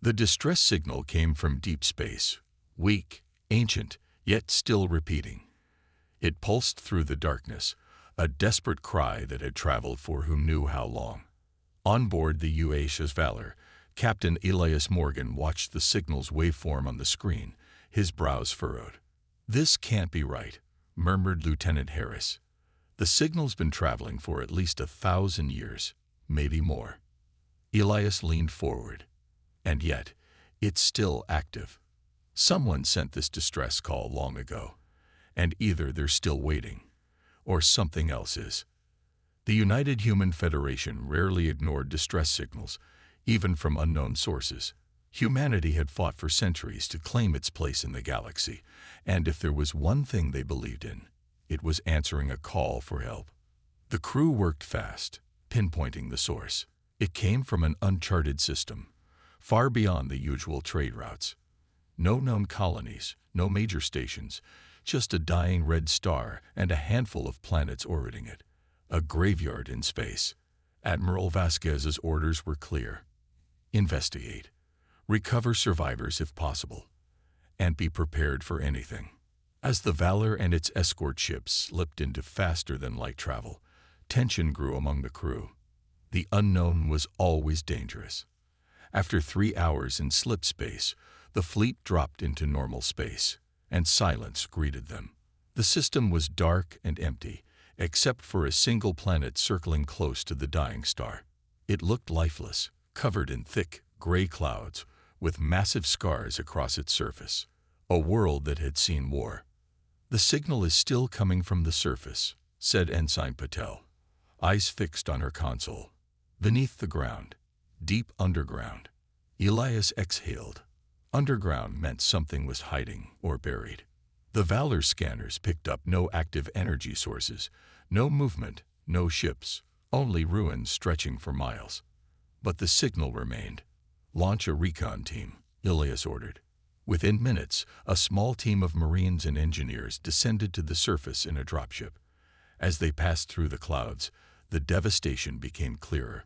The distress signal came from deep space, weak, ancient, yet still repeating. It pulsed through the darkness, a desperate cry that had traveled for who knew how long. On board the UHF Valor, Captain Elias Morgan watched the signal's waveform on the screen, his brows furrowed. "This can't be right," murmured Lieutenant Harris. "The signal's been traveling for at least 1,000 years, maybe more." Elias leaned forward. "And yet, it's still active. Someone sent this distress call long ago, and either they're still waiting, or something else is." The United Human Federation rarely ignored distress signals, even from unknown sources. Humanity had fought for centuries to claim its place in the galaxy, and if there was one thing they believed in, it was answering a call for help. The crew worked fast, pinpointing the source. It came from an uncharted system, far beyond the usual trade routes. No known colonies, no major stations, just a dying red star and a handful of planets orbiting it. A graveyard in space. Admiral Vasquez's orders were clear. Investigate. Recover survivors if possible. And be prepared for anything. As the Valor and its escort ships slipped into faster-than-light travel, tension grew among the crew. The unknown was always dangerous. After 3 hours in slip space, the fleet dropped into normal space, and silence greeted them. The system was dark and empty, except for a single planet circling close to the dying star. It looked lifeless, covered in thick, gray clouds, with massive scars across its surface. A world that had seen war. "The signal is still coming from the surface," said Ensign Patel, eyes fixed on her console. "Beneath the ground. Deep underground." Elias exhaled. Underground meant something was hiding or buried. The Valor scanners picked up no active energy sources, no movement, no ships, only ruins stretching for miles. But the signal remained. "Launch a recon team," Elias ordered. Within minutes, a small team of Marines and engineers descended to the surface in a dropship. As they passed through the clouds, the devastation became clearer.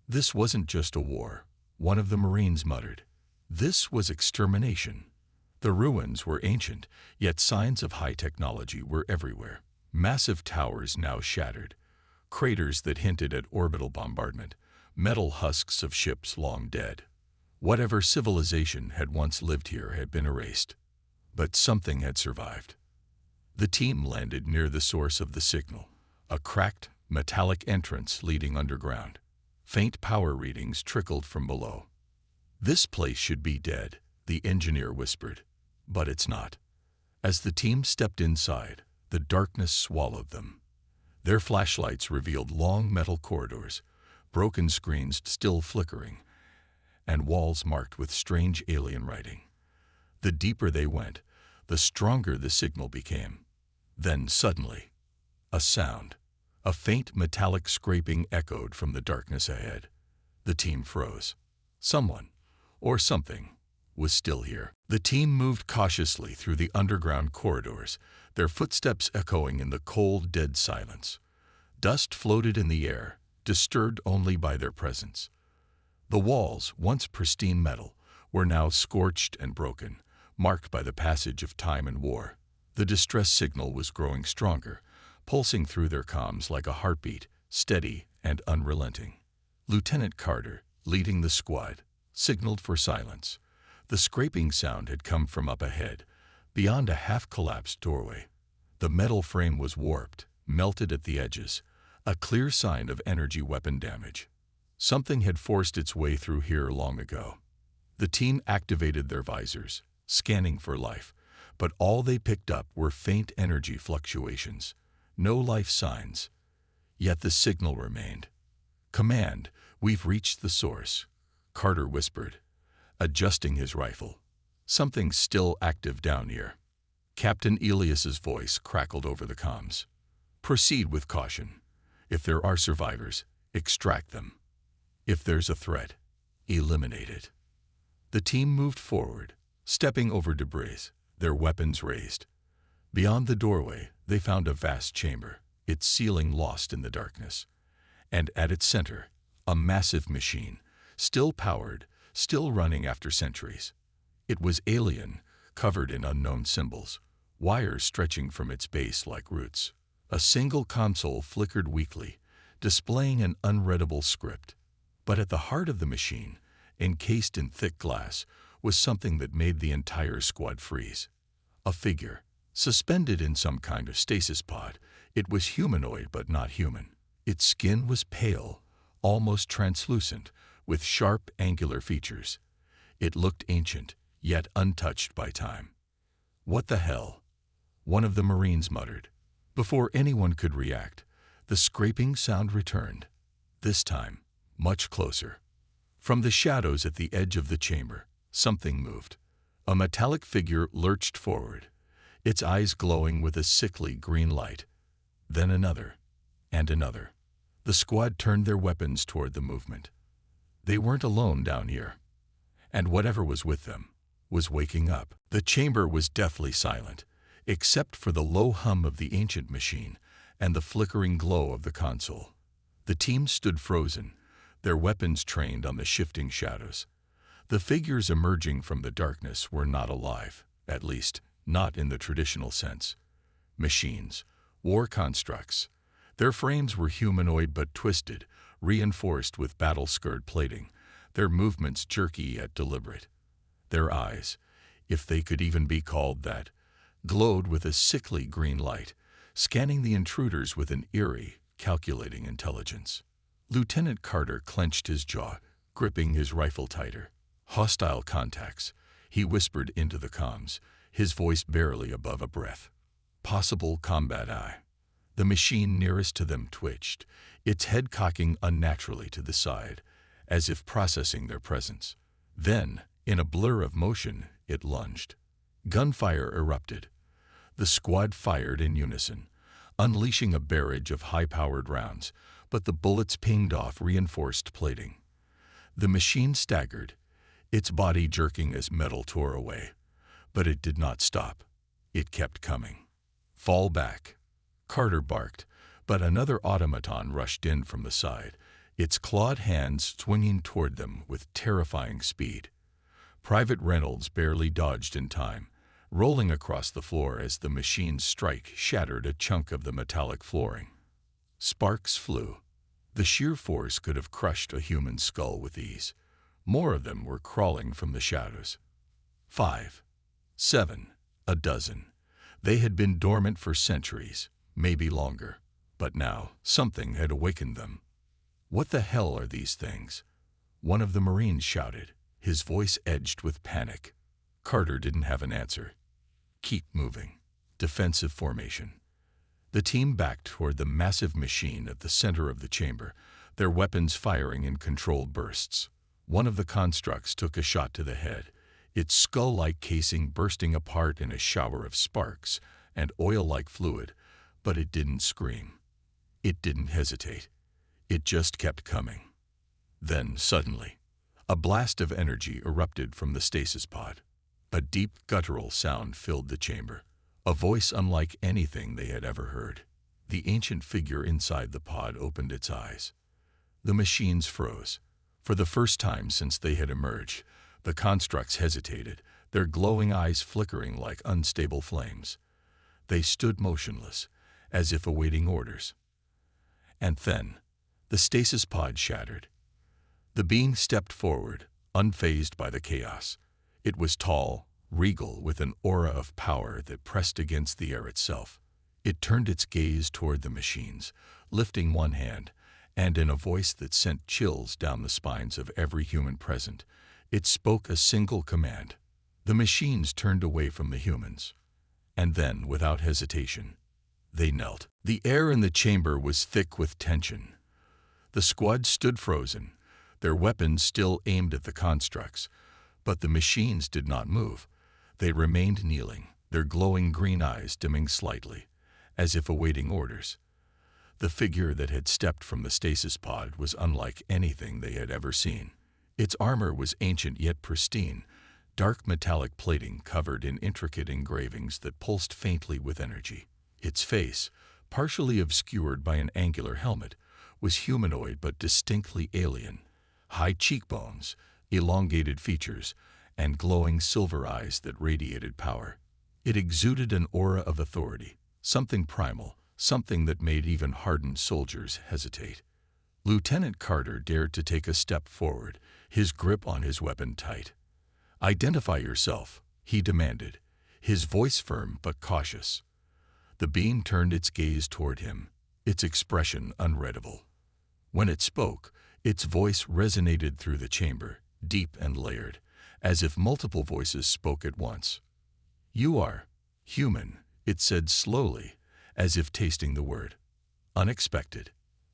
"This wasn't just a war," one of the Marines muttered. "This was extermination." The ruins were ancient, yet signs of high technology were everywhere. Massive towers now shattered, craters that hinted at orbital bombardment, metal husks of ships long dead. Whatever civilization had once lived here had been erased. But something had survived. The team landed near the source of the signal, a cracked, metallic entrance leading underground. Faint power readings trickled from below. "This place should be dead," the engineer whispered. "But it's not." As the team stepped inside, the darkness swallowed them. Their flashlights revealed long metal corridors, broken screens still flickering, and walls marked with strange alien writing. The deeper they went, the stronger the signal became. Then suddenly, a sound. A faint metallic scraping echoed from the darkness ahead. The team froze. Someone, or something, was still here. The team moved cautiously through the underground corridors, their footsteps echoing in the cold, dead silence. Dust floated in the air, disturbed only by their presence. The walls, once pristine metal, were now scorched and broken, marked by the passage of time and war. The distress signal was growing stronger, pulsing through their comms like a heartbeat, steady and unrelenting. Lieutenant Carter, leading the squad, signaled for silence. The scraping sound had come from up ahead, beyond a half-collapsed doorway. The metal frame was warped, melted at the edges, a clear sign of energy weapon damage. Something had forced its way through here long ago. The team activated their visors, scanning for life, but all they picked up were faint energy fluctuations. No life signs. Yet the signal remained. "Command, we've reached the source," Carter whispered, adjusting his rifle. "Something's still active down here." Captain Elias's voice crackled over the comms. "Proceed with caution. If there are survivors, extract them. If there's a threat, eliminate it." The team moved forward, stepping over debris, their weapons raised. Beyond the doorway, they found a vast chamber, its ceiling lost in the darkness. And at its center, a massive machine, still powered, still running after centuries. It was alien, covered in unknown symbols, wires stretching from its base like roots. A single console flickered weakly, displaying an unreadable script. But at the heart of the machine, encased in thick glass, was something that made the entire squad freeze. A figure, suspended in some kind of stasis pod. It was humanoid but not human. Its skin was pale, almost translucent, with sharp, angular features. It looked ancient, yet untouched by time. "What the hell?" one of the Marines muttered. Before anyone could react, the scraping sound returned, this time much closer. From the shadows at the edge of the chamber, something moved. A metallic figure lurched forward, its eyes glowing with a sickly green light. Then another, and another. The squad turned their weapons toward the movement. They weren't alone down here, and whatever was with them was waking up. The chamber was deathly silent, except for the low hum of the ancient machine and the flickering glow of the console. The team stood frozen, their weapons trained on the shifting shadows. The figures emerging from the darkness were not alive, at least not in the traditional sense. Machines, war constructs. Their frames were humanoid but twisted, reinforced with battle-scarred plating, their movements jerky yet deliberate. Their eyes, if they could even be called that, glowed with a sickly green light, scanning the intruders with an eerie, calculating intelligence. Lieutenant Carter clenched his jaw, gripping his rifle tighter. "Hostile contacts," he whispered into the comms, his voice barely above a breath. "Possible combat eye." The machine nearest to them twitched, its head cocking unnaturally to the side, as if processing their presence. Then, in a blur of motion, it lunged. Gunfire erupted. The squad fired in unison, unleashing a barrage of high-powered rounds, but the bullets pinged off reinforced plating. The machine staggered, its body jerking as metal tore away. But it did not stop. It kept coming. "Fall back," Carter barked, but another automaton rushed in from the side, its clawed hands swinging toward them with terrifying speed. Private Reynolds barely dodged in time, rolling across the floor as the machine's strike shattered a chunk of the metallic flooring. Sparks flew. The sheer force could have crushed a human skull with ease. More of them were crawling from the shadows. 5, 7, a dozen. They had been dormant for centuries, maybe longer, but now something had awakened them. "What the hell are these things?" one of the Marines shouted, his voice edged with panic. Carter didn't have an answer. "Keep moving." Defensive formation. The team backed toward the massive machine at the center of the chamber, their weapons firing in controlled bursts. One of the constructs took a shot to the head, its skull-like casing bursting apart in a shower of sparks and oil-like fluid, but it didn't scream. It didn't hesitate. It just kept coming. Then, suddenly, a blast of energy erupted from the stasis pod. A deep, guttural sound filled the chamber, a voice unlike anything they had ever heard. The ancient figure inside the pod opened its eyes. The machines froze. For the first time since they had emerged, the constructs hesitated, their glowing eyes flickering like unstable flames. They stood motionless, as if awaiting orders. And then, the stasis pod shattered. The being stepped forward, unfazed by the chaos. It was tall, regal, with an aura of power that pressed against the air itself. It turned its gaze toward the machines, lifting one hand, and in a voice that sent chills down the spines of every human present, it spoke a single command. The machines turned away from the humans, and then, without hesitation, they knelt. The air in the chamber was thick with tension. The squad stood frozen, their weapons still aimed at the constructs, but the machines did not move. They remained kneeling, their glowing green eyes dimming slightly, as if awaiting orders. The figure that had stepped from the stasis pod was unlike anything they had ever seen. Its armor was ancient yet pristine, dark metallic plating covered in intricate engravings that pulsed faintly with energy. Its face, partially obscured by an angular helmet, was humanoid but distinctly alien. High cheekbones, elongated features, and glowing silver eyes that radiated power. It exuded an aura of authority, something primal, something that made even hardened soldiers hesitate. Lieutenant Carter dared to take a step forward, his grip on his weapon tight. "Identify yourself," he demanded, his voice firm but cautious. The being turned its gaze toward him, its expression unreadable. When it spoke, its voice resonated through the chamber, deep and layered, as if multiple voices spoke at once. "You are human," it said slowly, as if tasting the word. Unexpected.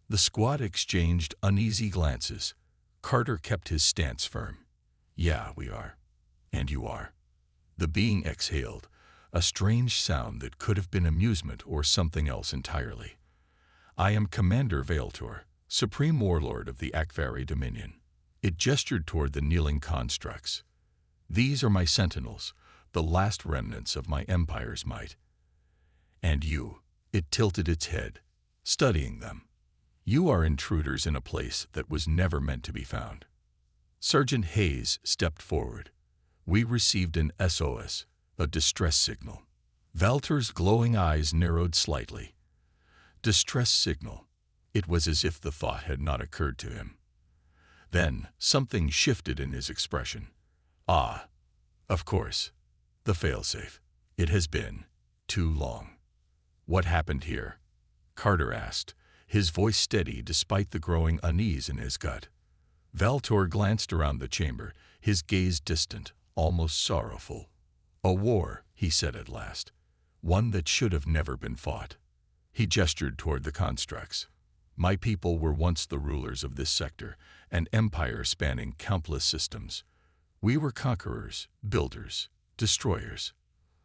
The squad exchanged uneasy glances. Carter kept his stance firm. "Yeah, we are. And you are." The being exhaled, a strange sound that could have been amusement or something else entirely. "I am Commander Valtor, Supreme Warlord of the HFY Dominion." It gestured toward the kneeling constructs. "These are my sentinels, the last remnants of my empire's might. And you," it tilted its head, studying them. "You are intruders in a place that was never meant to be found." Sergeant Hayes stepped forward. "We received an SOS, a distress signal." Valtor's glowing eyes narrowed slightly. Distress signal. It was as if the thought had not occurred to him. Then something shifted in his expression. "Ah, of course. The failsafe. It has been too long." "What happened here?" Carter asked, his voice steady despite the growing unease in his gut. Valtor glanced around the chamber, his gaze distant, almost sorrowful. "A war," he said at last. "One that should have never been fought." He gestured toward the constructs. "My people were once the rulers of this sector, an empire spanning countless systems. We were conquerors, builders, destroyers.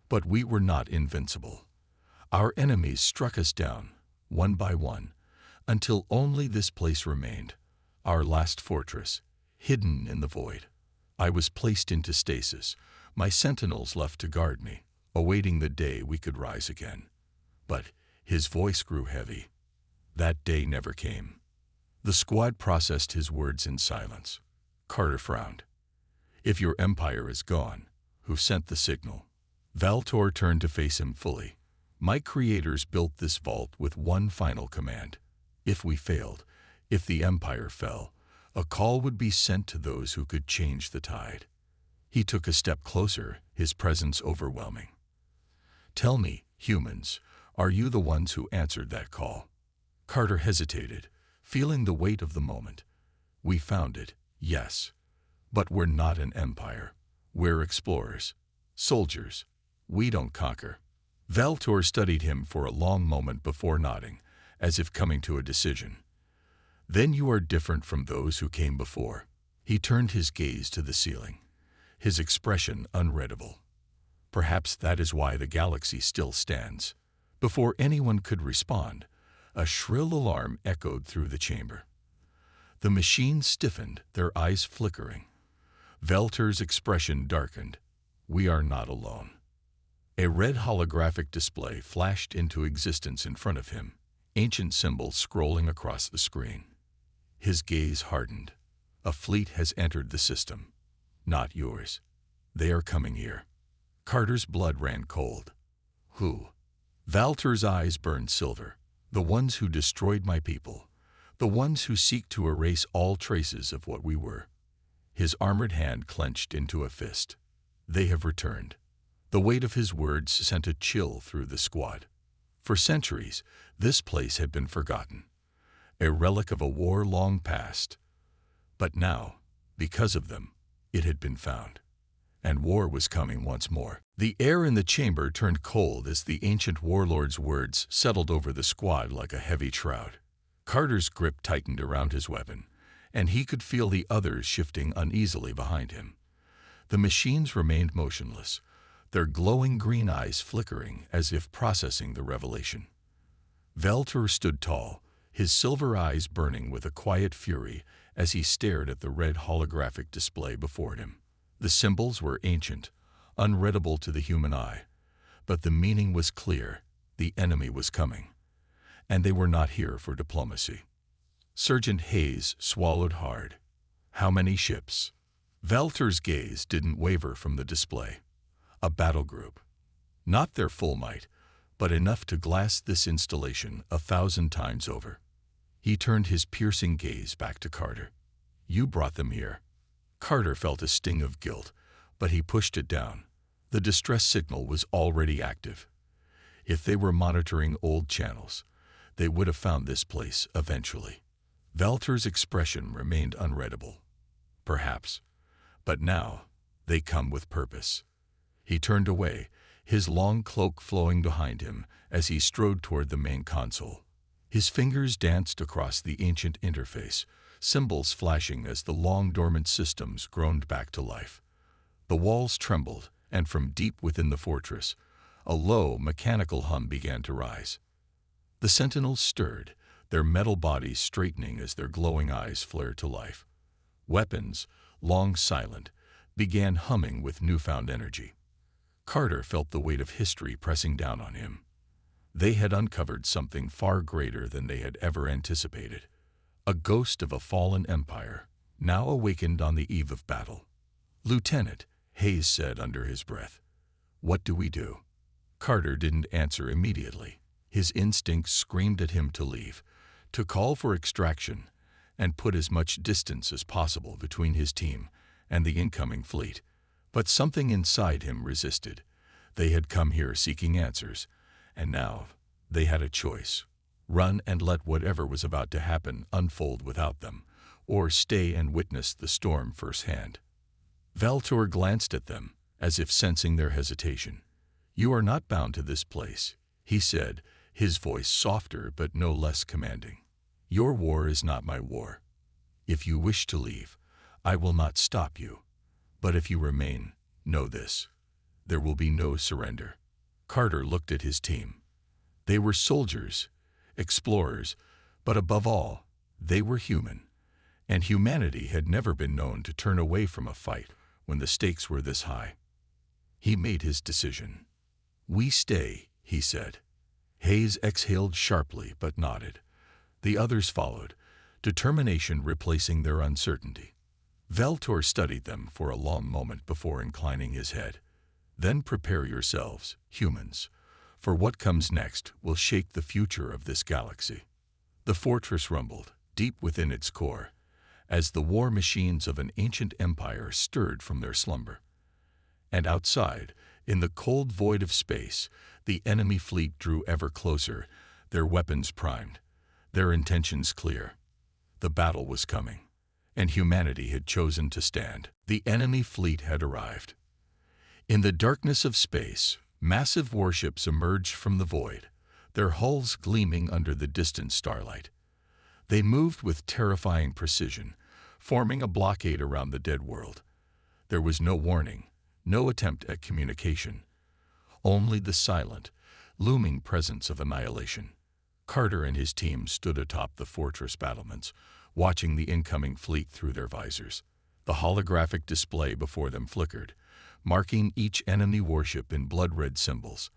But we were not invincible. Our enemies struck us down, one by one, until only this place remained, our last fortress, hidden in the void. I was placed into stasis, my sentinels left to guard me, awaiting the day we could rise again. But," his voice grew heavy, "that day never came." The squad processed his words in silence. Carter frowned. "If your empire is gone, who sent the signal?" Valtor turned to face him fully. "My creators built this vault with one final command. If we failed, if the empire fell, a call would be sent to those who could change the tide." He took a step closer, his presence overwhelming. "Tell me, humans, are you the ones who answered that call?" Carter hesitated, feeling the weight of the moment. "We found it, yes. But we're not an empire. We're explorers, soldiers. We don't conquer." Valtor studied him for a long moment before nodding, as if coming to a decision. "Then you are different from those who came before." He turned his gaze to the ceiling, his expression unreadable. "Perhaps that is why the galaxy still stands." Before anyone could respond, a shrill alarm echoed through the chamber. The machines stiffened, their eyes flickering. Valtor's expression darkened. "We are not alone." A red holographic display flashed into existence in front of him, ancient symbols scrolling across the screen. His gaze hardened. "A fleet has entered the system. Not yours. They are coming here." Carter's blood ran cold. "Who?" Valtor's eyes burned silver. "The ones who destroyed my people. The ones who seek to erase all traces of what we were." His armored hand clenched into a fist. "They have returned." The weight of his words sent a chill through the squad. For centuries, this place had been forgotten, a relic of a war long past. But now, because of them, it had been found. And war was coming once more. The air in the chamber turned cold as the ancient warlord's words settled over the squad like a heavy shroud. Carter's grip tightened around his weapon, and he could feel the others shifting uneasily behind him. The machines remained motionless, their glowing green eyes flickering as if processing the revelation. Valtor stood tall, his silver eyes burning with a quiet fury as he stared at the red holographic display before him. The symbols were ancient, unreadable to the human eye, but the meaning was clear. The enemy was coming, and they were not here for diplomacy. Sergeant Hayes swallowed hard. "How many ships?" Valter's gaze didn't waver from the display. A battle group. Not their full might, but enough to glass this installation 1,000 times over. He turned his piercing gaze back to Carter. "You brought them here." Carter felt a sting of guilt, but he pushed it down. The distress signal was already active. If they were monitoring old channels, they would have found this place eventually. Valter's expression remained unreadable. Perhaps. But now, they come with purpose. He turned away, his long cloak flowing behind him as he strode toward the main console. His fingers danced across the ancient interface, symbols flashing as the long-dormant systems groaned back to life. The walls trembled, and from deep within the fortress, a low, mechanical hum began to rise. The sentinels stirred, their metal bodies straightening as their glowing eyes flared to life. Weapons, long silent, began humming with newfound energy. Carter felt the weight of history pressing down on him. They had uncovered something far greater than they had ever anticipated. A ghost of a fallen empire, now awakened on the eve of battle. "Lieutenant," Hayes said under his breath, "what do we do?" Carter didn't answer immediately. His instincts screamed at him to leave, to call for extraction, and put as much distance as possible between his team and the incoming fleet. But something inside him resisted. They had come here seeking answers, and now they had a choice. Run and let whatever was about to happen unfold without them, or stay and witness the storm firsthand. Valter glanced at them, as if sensing their hesitation. "You are not bound to this place," he said, his voice softer but no less commanding. "Your war is not my war. If you wish to leave, I will not stop you. But if you remain, know this: there will be no surrender." Carter looked at his team. They were soldiers, explorers, but above all, they were human. And humanity had never been known to turn away from a fight when the stakes were this high. He made his decision. "We stay," he said. Hayes exhaled sharply but nodded. The others followed, determination replacing their uncertainty. Valter studied them for a long moment before inclining his head. "Then prepare yourselves, humans, for what comes next will shake the future of this galaxy." The fortress rumbled, deep within its core, as the war machines of an ancient empire stirred from their slumber. And outside, in the cold void of space, the enemy fleet drew ever closer, their weapons primed, their intentions clear. The battle was coming, and humanity had chosen to stand. The enemy fleet had arrived. In the darkness of space, massive warships emerged from the void, their hulls gleaming under the distant starlight. They moved with terrifying precision, forming a blockade around the dead world. There was no warning, no attempt at communication, only the silent, looming presence of annihilation. Carter and his team stood atop the fortress battlements, watching the incoming fleet through their visors. The holographic display before them flickered, marking each enemy warship in blood-red symbols.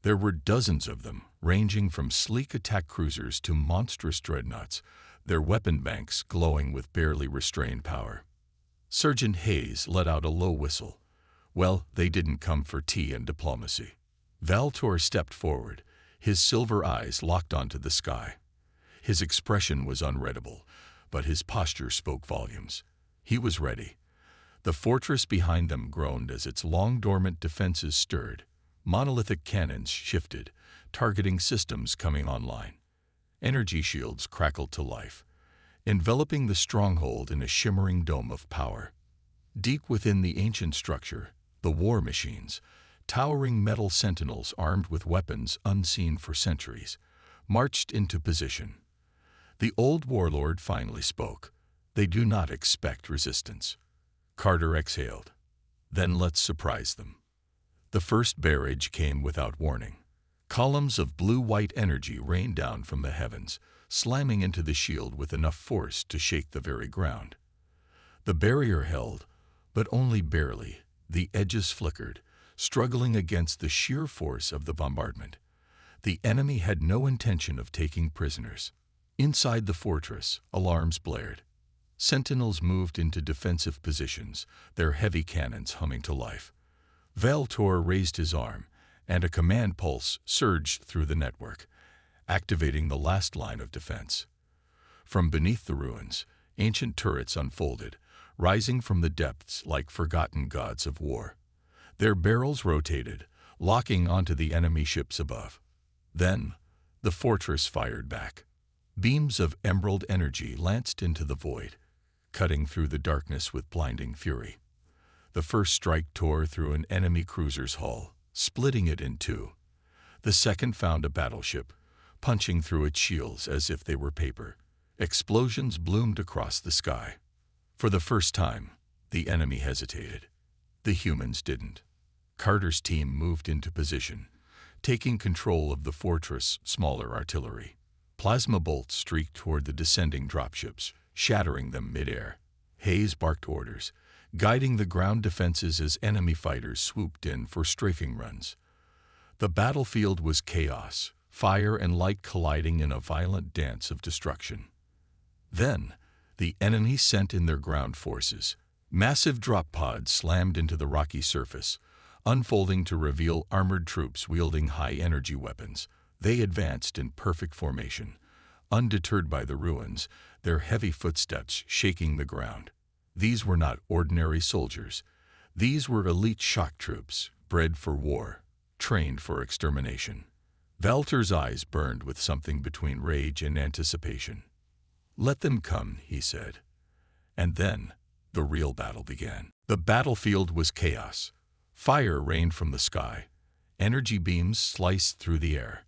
There were dozens of them, ranging from sleek attack cruisers to monstrous dreadnoughts, their weapon banks glowing with barely restrained power. Sergeant Hayes let out a low whistle. Well, they didn't come for tea and diplomacy. Valter stepped forward, his silver eyes locked onto the sky. His expression was unreadable, but his posture spoke volumes. He was ready. The fortress behind them groaned as its long-dormant defenses stirred. Monolithic cannons shifted, targeting systems coming online. Energy shields crackled to life, enveloping the stronghold in a shimmering dome of power. Deep within the ancient structure, the war machines, towering metal sentinels armed with weapons unseen for centuries, marched into position. The old warlord finally spoke. "They do not expect resistance." Carter exhaled. "Then let's surprise them." The first barrage came without warning. Columns of blue-white energy rained down from the heavens, slamming into the shield with enough force to shake the very ground. The barrier held, but only barely. The edges flickered, struggling against the sheer force of the bombardment. The enemy had no intention of taking prisoners. Inside the fortress, alarms blared. Sentinels moved into defensive positions, their heavy cannons humming to life. Valtor raised his arm, and a command pulse surged through the network, activating the last line of defense. From beneath the ruins, ancient turrets unfolded, rising from the depths like forgotten gods of war. Their barrels rotated, locking onto the enemy ships above. Then, the fortress fired back. Beams of emerald energy lanced into the void, cutting through the darkness with blinding fury. The first strike tore through an enemy cruiser's hull, splitting it in two. The second found a battleship, punching through its shields as if they were paper. Explosions bloomed across the sky. For the first time, the enemy hesitated. The humans didn't. Carter's team moved into position, taking control of the fortress' smaller artillery. Plasma bolts streaked toward the descending dropships, shattering them mid-air. Hayes barked orders, guiding the ground defenses as enemy fighters swooped in for strafing runs. The battlefield was chaos, fire and light colliding in a violent dance of destruction. Then, the enemy sent in their ground forces. Massive drop pods slammed into the rocky surface, unfolding to reveal armored troops wielding high-energy weapons. They advanced in perfect formation, undeterred by the ruins, their heavy footsteps shaking the ground. These were not ordinary soldiers. These were elite shock troops, bred for war, trained for extermination. Valtor's eyes burned with something between rage and anticipation. "Let them come," he said. And then, the real battle began. The battlefield was chaos. Fire rained from the sky, energy beams sliced through the air,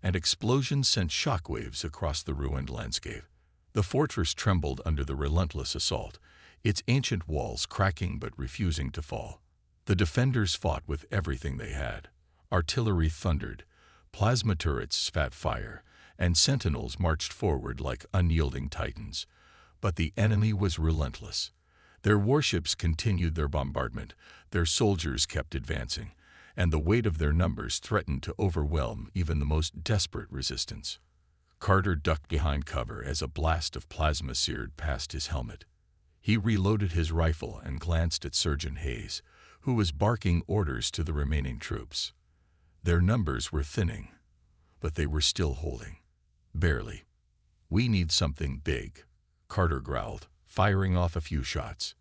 and explosions sent shockwaves across the ruined landscape. The fortress trembled under the relentless assault, its ancient walls cracking but refusing to fall. The defenders fought with everything they had. Artillery thundered, plasma turrets spat fire, and sentinels marched forward like unyielding titans. But the enemy was relentless. Their warships continued their bombardment, their soldiers kept advancing, and the weight of their numbers threatened to overwhelm even the most desperate resistance. Carter ducked behind cover as a blast of plasma seared past his helmet. He reloaded his rifle and glanced at Sergeant Hayes, who was barking orders to the remaining troops. Their numbers were thinning, but they were still holding. Barely. "We need something big," Carter growled, firing off a few shots.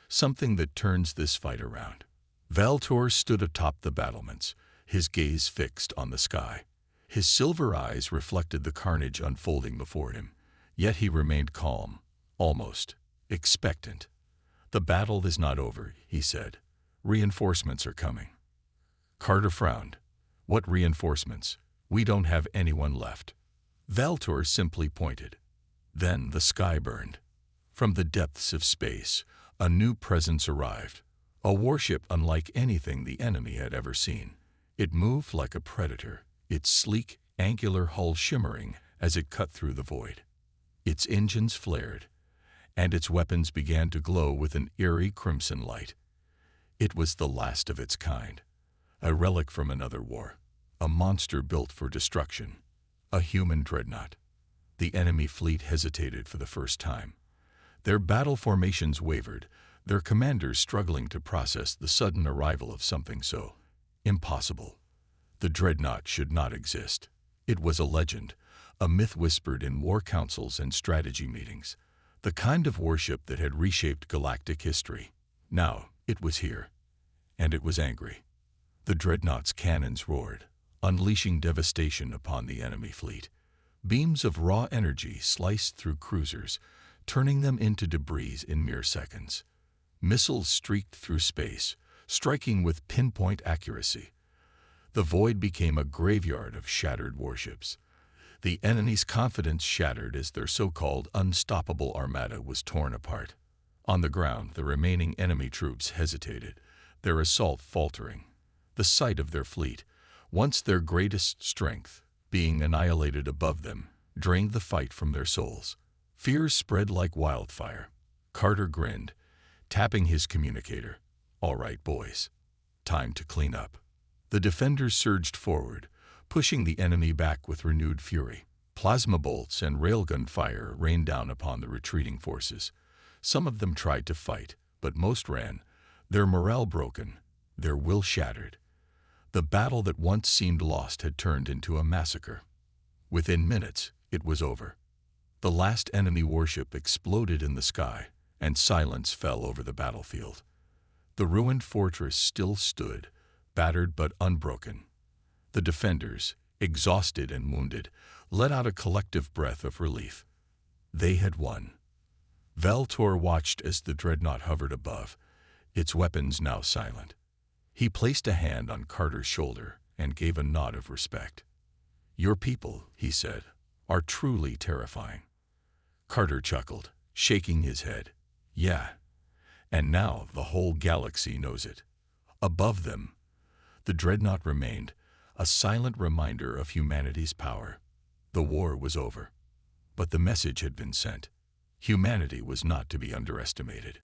"Something that turns this fight around." Valtor stood atop the battlements, his gaze fixed on the sky. His silver eyes reflected the carnage unfolding before him, yet he remained calm, almost expectant. "The battle is not over," he said. "Reinforcements are coming." Carter frowned. "What reinforcements? We don't have anyone left." Valtor simply pointed. Then the sky burned. From the depths of space, a new presence arrived, a warship unlike anything the enemy had ever seen. It moved like a predator, its sleek, angular hull shimmering as it cut through the void. Its engines flared, and its weapons began to glow with an eerie crimson light. It was the last of its kind, a relic from another war, a monster built for destruction, a human dreadnought. The enemy fleet hesitated for the first time. Their battle formations wavered, their commanders struggling to process the sudden arrival of something so impossible. The dreadnought should not exist. It was a legend, a myth whispered in war councils and strategy meetings, the kind of warship that had reshaped galactic history. Now, it was here, and it was angry. The dreadnought's cannons roared, unleashing devastation upon the enemy fleet. Beams of raw energy sliced through cruisers, turning them into debris in mere seconds. Missiles streaked through space, striking with pinpoint accuracy. The void became a graveyard of shattered warships. The enemy's confidence shattered as their so-called unstoppable armada was torn apart. On the ground, the remaining enemy troops hesitated, their assault faltering. The sight of their fleet, once their greatest strength, being annihilated above them, drained the fight from their souls. Fear spread like wildfire. Carter grinned, tapping his communicator. "All right, boys. Time to clean up." The defenders surged forward, pushing the enemy back with renewed fury. Plasma bolts and railgun fire rained down upon the retreating forces. Some of them tried to fight, but most ran, their morale broken, their will shattered. The battle that once seemed lost had turned into a massacre. Within minutes, it was over. The last enemy warship exploded in the sky, and silence fell over the battlefield. The ruined fortress still stood, battered but unbroken. The defenders, exhausted and wounded, let out a collective breath of relief. They had won. Valtor watched as the dreadnought hovered above, its weapons now silent. He placed a hand on Carter's shoulder and gave a nod of respect. "Your people," he said, "are truly terrifying." Carter chuckled, shaking his head. "Yeah, and now the whole galaxy knows it." Above them, the dreadnought remained, a silent reminder of humanity's power. The war was over, but the message had been sent. Humanity was not to be underestimated.